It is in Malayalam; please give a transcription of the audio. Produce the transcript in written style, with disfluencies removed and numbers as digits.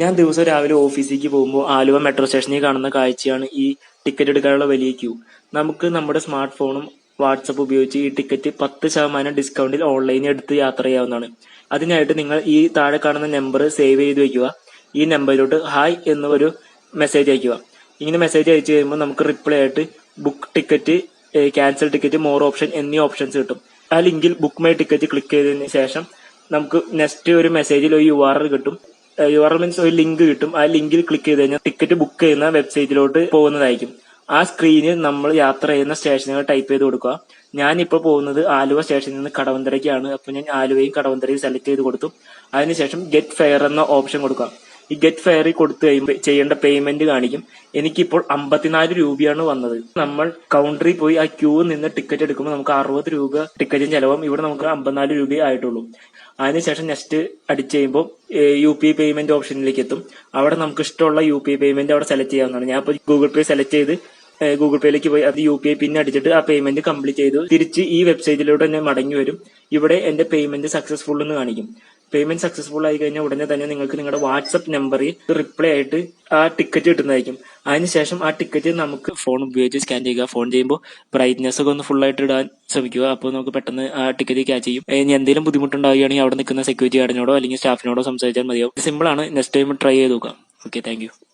ഞാൻ ദിവസം രാവിലെ ഓഫീസിലേക്ക് പോകുമ്പോൾ ആലുവ മെട്രോ സ്റ്റേഷനിൽ കാണുന്ന കാഴ്ചയാണ് ഈ ടിക്കറ്റ് എടുക്കാനുള്ള വലിയ ക്യൂ. നമുക്ക് നമ്മുടെ സ്മാർട്ട് ഫോണും വാട്സപ്പ് ഉപയോഗിച്ച് ഈ ടിക്കറ്റ് 10% ഡിസ്കൗണ്ടിൽ ഓൺലൈനിൽ എടുത്ത് യാത്ര ചെയ്യാവുന്നതാണ്. അതിനായിട്ട് നിങ്ങൾ ഈ താഴെ കാണുന്ന നമ്പർ സേവ് ചെയ്ത് വെക്കുക. ഈ നമ്പറിലോട്ട് ഹായ് എന്ന ഒരു മെസ്സേജ് അയക്കുക. ഇങ്ങനെ മെസ്സേജ് അയച്ചു കഴിയുമ്പോൾ നമുക്ക് റിപ്ലൈ ആയിട്ട് book ticket, cancel ticket, more option എന്നീ ഓപ്ഷൻസ് കിട്ടും. ആ ലിങ്കിൽ ബുക്ക് മൈ ടിക്കറ്റ് ക്ലിക്ക് ചെയ്തതിന് ശേഷം നമുക്ക് നെക്സ്റ്റ് ഒരു മെസ്സേജിൽ ഒരു URL കിട്ടും. URL മീൻസ് ഒരു ലിങ്ക് കിട്ടും. ആ ലിങ്കിൽ ക്ലിക്ക് ചെയ്ത് കഴിഞ്ഞാൽ ടിക്കറ്റ് ബുക്ക് ചെയ്യുന്ന വെബ്സൈറ്റിലോട്ട് പോകുന്നതായിരിക്കും. ആ സ്ക്രീനിൽ നമ്മൾ യാത്ര ചെയ്യുന്ന സ്റ്റേഷനുകൾ ടൈപ്പ് ചെയ്ത് കൊടുക്കുക. ഞാനിപ്പോൾ പോകുന്നത് ആലുവ സ്റ്റേഷനിൽ നിന്ന് കടവന്തരയ്ക്കാണ്. അപ്പോൾ ഞാൻ ആലുവയും കടവന്തരയും സെലക്ട് ചെയ്ത് കൊടുത്തു. അതിനുശേഷം ഗെറ്റ് ഫെയർ എന്ന ഓപ്ഷൻ കൊടുക്കുക. ഈ ഗെറ്റ് ഫെയറിൽ കൊടുത്തു കഴിയുമ്പോൾ ചെയ്യേണ്ട പേയ്മെന്റ് കാണിക്കും. എനിക്കിപ്പോൾ 54 രൂപയാണ് വന്നത്. നമ്മൾ കൗണ്ടറിൽ പോയി ആ ക്യൂ നിന്ന് ടിക്കറ്റ് എടുക്കുമ്പോൾ നമുക്ക് 60 രൂപ ടിക്കറ്റും ചെലവും. ഇവിടെ നമുക്ക് 54 രൂപയെ ആയിട്ടുള്ളൂ. അതിനുശേഷം നെക്സ്റ്റ് അടിച്ചു കഴിയുമ്പോൾ UPI പേയ്മെന്റ് ഓപ്ഷനിലേക്ക് എത്തും. അവിടെ നമുക്ക് ഇഷ്ടമുള്ള UPI പേയ്മെന്റ് അവിടെ സെലക്ട് ചെയ്യാവുന്നതാണ്. ഞാൻ ഇപ്പോൾ ഗൂഗിൾ പേ സെലക്ട് ചെയ്ത് ഗൂഗിൾ പേയിലേക്ക് പോയി അത് UPI പിൻ അടിച്ചിട്ട് ആ പേയ്മെന്റ് കംപ്ലീറ്റ് ചെയ്തു. തിരിച്ച് ഈ വെബ്സൈറ്റിലൂടെ തന്നെ മടങ്ങി വരും. ഇവിടെ എന്റെ പേയ്മെന്റ് സക്സസ്ഫുൾ എന്ന് കാണിക്കും. പേയ്മെന്റ് സക്സസ്ഫുൾ ആയി കഴിഞ്ഞാൽ ഉടനെ തന്നെ നിങ്ങൾക്ക് നിങ്ങളുടെ വാട്സപ്പ് നമ്പറിൽ റിപ്ലൈ ആയിട്ട് ആ ടിക്കറ്റ് കിട്ടുന്നതായിരിക്കും. അതിനുശേഷം ആ ടിക്കറ്റ് നമുക്ക് ഫോൺ ഉപയോഗിച്ച് സ്കാൻ ചെയ്യുക. ഫോൺ ചെയ്യുമ്പോൾ ബ്രൈറ്റ്നെസ് ഒക്കെ ഒന്ന് ഫുൾ ആയിട്ട് ഇടാൻ ശ്രമിക്കുക. അപ്പോൾ നമുക്ക് പെട്ടെന്ന് ആ ടിക്കറ്റ് ക്യാച്ച് ചെയ്യും. ഇനി എന്തെങ്കിലും ബുദ്ധിമുട്ടുണ്ടാവുകയാണെങ്കിൽ അവിടെ നിൽക്കുന്ന സെക്യൂരിറ്റി ഗാർഡിനോടോ അല്ലെങ്കിൽ സ്റ്റാഫിനോടോ സംസാരിച്ചാൽ മതിയാവും. സിമ്പിൾ ആണ്. നെക്സ്റ്റ് ടൈം ട്രൈ ചെയ്ത് നോക്കാം. Okay, thank you.